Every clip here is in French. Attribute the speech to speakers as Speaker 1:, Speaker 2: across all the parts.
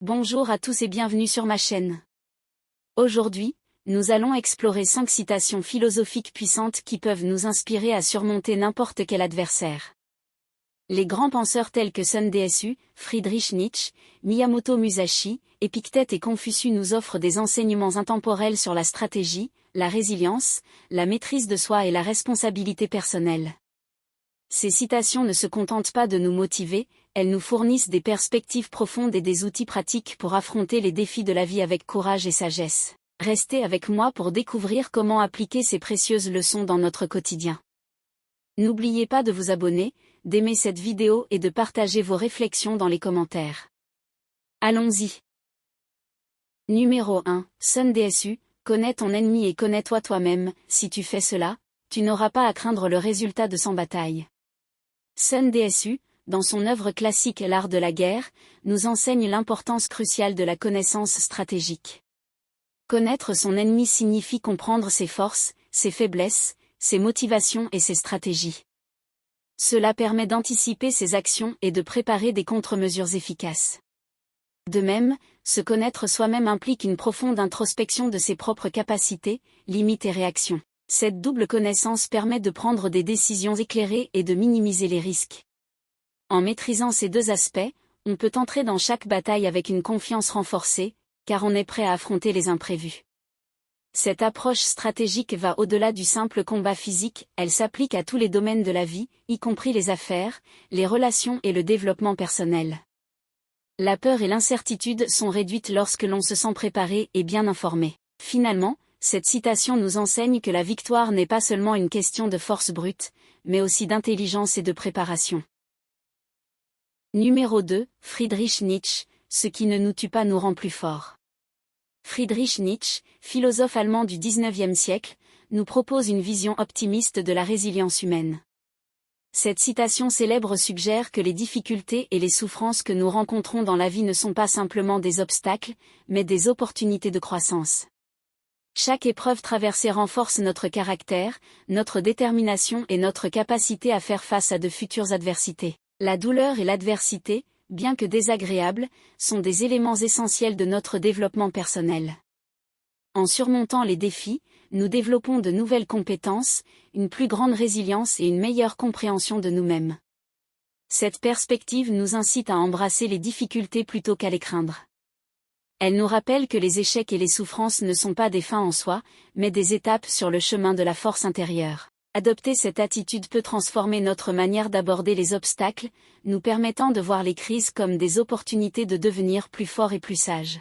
Speaker 1: Bonjour à tous et bienvenue sur ma chaîne. Aujourd'hui, nous allons explorer 5 citations philosophiques puissantes qui peuvent nous inspirer à surmonter n'importe quel adversaire. Les grands penseurs tels que Sun Tzu, Friedrich Nietzsche, Miyamoto Musashi, Épictète et Confucius nous offrent des enseignements intemporels sur la stratégie, la résilience, la maîtrise de soi et la responsabilité personnelle. Ces citations ne se contentent pas de nous motiver, elles nous fournissent des perspectives profondes et des outils pratiques pour affronter les défis de la vie avec courage et sagesse. Restez avec moi pour découvrir comment appliquer ces précieuses leçons dans notre quotidien. N'oubliez pas de vous abonner, d'aimer cette vidéo et de partager vos réflexions dans les commentaires. Allons-y. Numéro 1. Sun Tzu, connais ton ennemi et connais-toi toi-même, si tu fais cela, tu n'auras pas à craindre le résultat de sans bataille. Sun Tzu, dans son œuvre classique L'art de la guerre, nous enseigne l'importance cruciale de la connaissance stratégique. Connaître son ennemi signifie comprendre ses forces, ses faiblesses, ses motivations et ses stratégies. Cela permet d'anticiper ses actions et de préparer des contre-mesures efficaces. De même, se connaître soi-même implique une profonde introspection de ses propres capacités, limites et réactions. Cette double connaissance permet de prendre des décisions éclairées et de minimiser les risques. En maîtrisant ces deux aspects, on peut entrer dans chaque bataille avec une confiance renforcée, car on est prêt à affronter les imprévus. Cette approche stratégique va au-delà du simple combat physique, elle s'applique à tous les domaines de la vie, y compris les affaires, les relations et le développement personnel. La peur et l'incertitude sont réduites lorsque l'on se sent préparé et bien informé. Finalement, cette citation nous enseigne que la victoire n'est pas seulement une question de force brute, mais aussi d'intelligence et de préparation. Numéro 2. Friedrich Nietzsche, ce qui ne nous tue pas nous rend plus forts. Friedrich Nietzsche, philosophe allemand du XIXe siècle, nous propose une vision optimiste de la résilience humaine. Cette citation célèbre suggère que les difficultés et les souffrances que nous rencontrons dans la vie ne sont pas simplement des obstacles, mais des opportunités de croissance. Chaque épreuve traversée renforce notre caractère, notre détermination et notre capacité à faire face à de futures adversités. La douleur et l'adversité, bien que désagréables, sont des éléments essentiels de notre développement personnel. En surmontant les défis, nous développons de nouvelles compétences, une plus grande résilience et une meilleure compréhension de nous-mêmes. Cette perspective nous incite à embrasser les difficultés plutôt qu'à les craindre. Elle nous rappelle que les échecs et les souffrances ne sont pas des fins en soi, mais des étapes sur le chemin de la force intérieure. Adopter cette attitude peut transformer notre manière d'aborder les obstacles, nous permettant de voir les crises comme des opportunités de devenir plus forts et plus sages.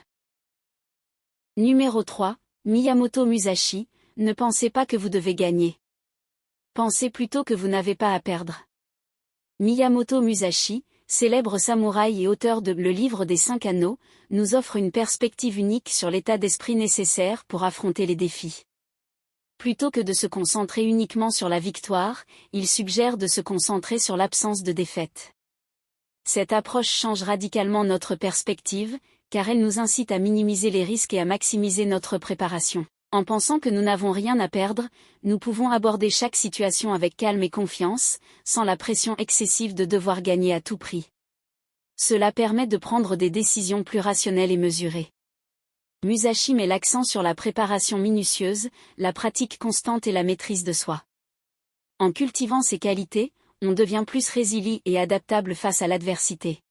Speaker 1: Numéro 3. Miyamoto Musashi, ne pensez pas que vous devez gagner. Pensez plutôt que vous n'avez pas à perdre. Miyamoto Musashi, célèbre samouraï et auteur de Le Livre des 5 Anneaux, nous offre une perspective unique sur l'état d'esprit nécessaire pour affronter les défis. Plutôt que de se concentrer uniquement sur la victoire, il suggère de se concentrer sur l'absence de défaite. Cette approche change radicalement notre perspective, car elle nous incite à minimiser les risques et à maximiser notre préparation. En pensant que nous n'avons rien à perdre, nous pouvons aborder chaque situation avec calme et confiance, sans la pression excessive de devoir gagner à tout prix. Cela permet de prendre des décisions plus rationnelles et mesurées. Musashi met l'accent sur la préparation minutieuse, la pratique constante et la maîtrise de soi. En cultivant ces qualités, on devient plus résilient et adaptable face à l'adversité.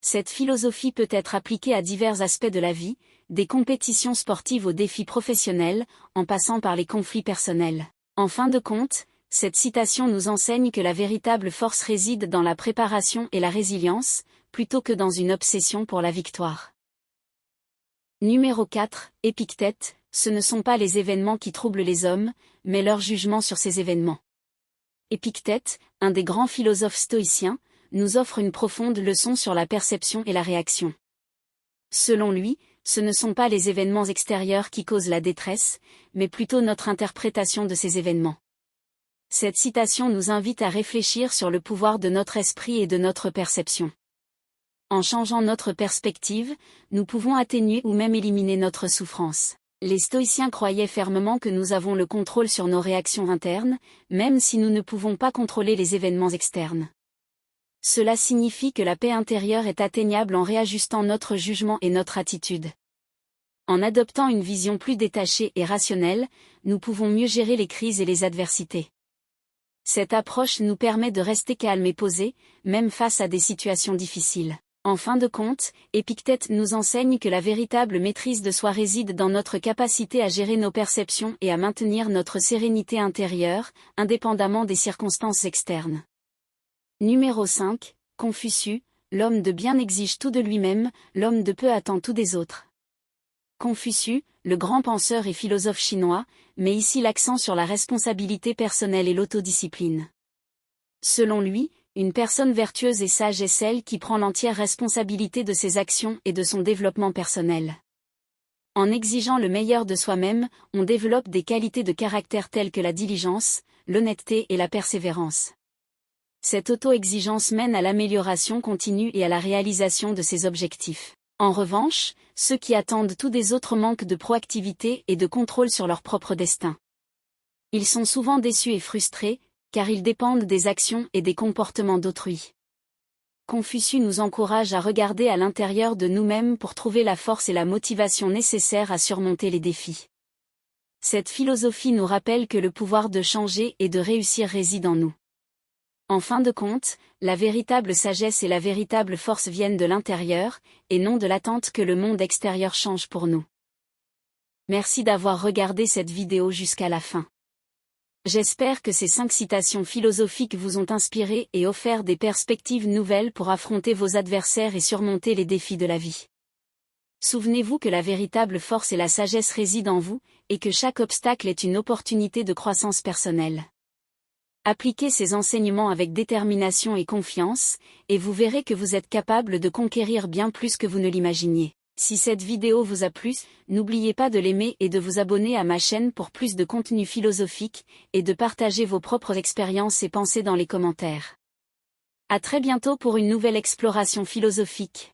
Speaker 1: Cette philosophie peut être appliquée à divers aspects de la vie, des compétitions sportives aux défis professionnels, en passant par les conflits personnels. En fin de compte, cette citation nous enseigne que la véritable force réside dans la préparation et la résilience, plutôt que dans une obsession pour la victoire. Numéro 4. Épictète, ce ne sont pas les événements qui troublent les hommes, mais leur jugement sur ces événements. Épictète, un des grands philosophes stoïciens, nous offre une profonde leçon sur la perception et la réaction. Selon lui, ce ne sont pas les événements extérieurs qui causent la détresse, mais plutôt notre interprétation de ces événements. Cette citation nous invite à réfléchir sur le pouvoir de notre esprit et de notre perception. En changeant notre perspective, nous pouvons atténuer ou même éliminer notre souffrance. Les stoïciens croyaient fermement que nous avons le contrôle sur nos réactions internes, même si nous ne pouvons pas contrôler les événements externes. Cela signifie que la paix intérieure est atteignable en réajustant notre jugement et notre attitude. En adoptant une vision plus détachée et rationnelle, nous pouvons mieux gérer les crises et les adversités. Cette approche nous permet de rester calmes et posés, même face à des situations difficiles. En fin de compte, Épictète nous enseigne que la véritable maîtrise de soi réside dans notre capacité à gérer nos perceptions et à maintenir notre sérénité intérieure, indépendamment des circonstances externes. Numéro 5, Confucius, l'homme de bien exige tout de lui-même, l'homme de peu attend tout des autres. Confucius, le grand penseur et philosophe chinois, met ici l'accent sur la responsabilité personnelle et l'autodiscipline. Selon lui, une personne vertueuse et sage est celle qui prend l'entière responsabilité de ses actions et de son développement personnel. En exigeant le meilleur de soi-même, on développe des qualités de caractère telles que la diligence, l'honnêteté et la persévérance. Cette auto-exigence mène à l'amélioration continue et à la réalisation de ses objectifs. En revanche, ceux qui attendent tout des autres manquent de proactivité et de contrôle sur leur propre destin. Ils sont souvent déçus et frustrés, car ils dépendent des actions et des comportements d'autrui. Confucius nous encourage à regarder à l'intérieur de nous-mêmes pour trouver la force et la motivation nécessaires à surmonter les défis. Cette philosophie nous rappelle que le pouvoir de changer et de réussir réside en nous. En fin de compte, la véritable sagesse et la véritable force viennent de l'intérieur, et non de l'attente que le monde extérieur change pour nous. Merci d'avoir regardé cette vidéo jusqu'à la fin. J'espère que ces 5 citations philosophiques vous ont inspiré et offert des perspectives nouvelles pour affronter vos adversaires et surmonter les défis de la vie. Souvenez-vous que la véritable force et la sagesse résident en vous, et que chaque obstacle est une opportunité de croissance personnelle. Appliquez ces enseignements avec détermination et confiance, et vous verrez que vous êtes capable de conquérir bien plus que vous ne l'imaginiez. Si cette vidéo vous a plu, n'oubliez pas de l'aimer et de vous abonner à ma chaîne pour plus de contenu philosophique, et de partager vos propres expériences et pensées dans les commentaires. À très bientôt pour une nouvelle exploration philosophique.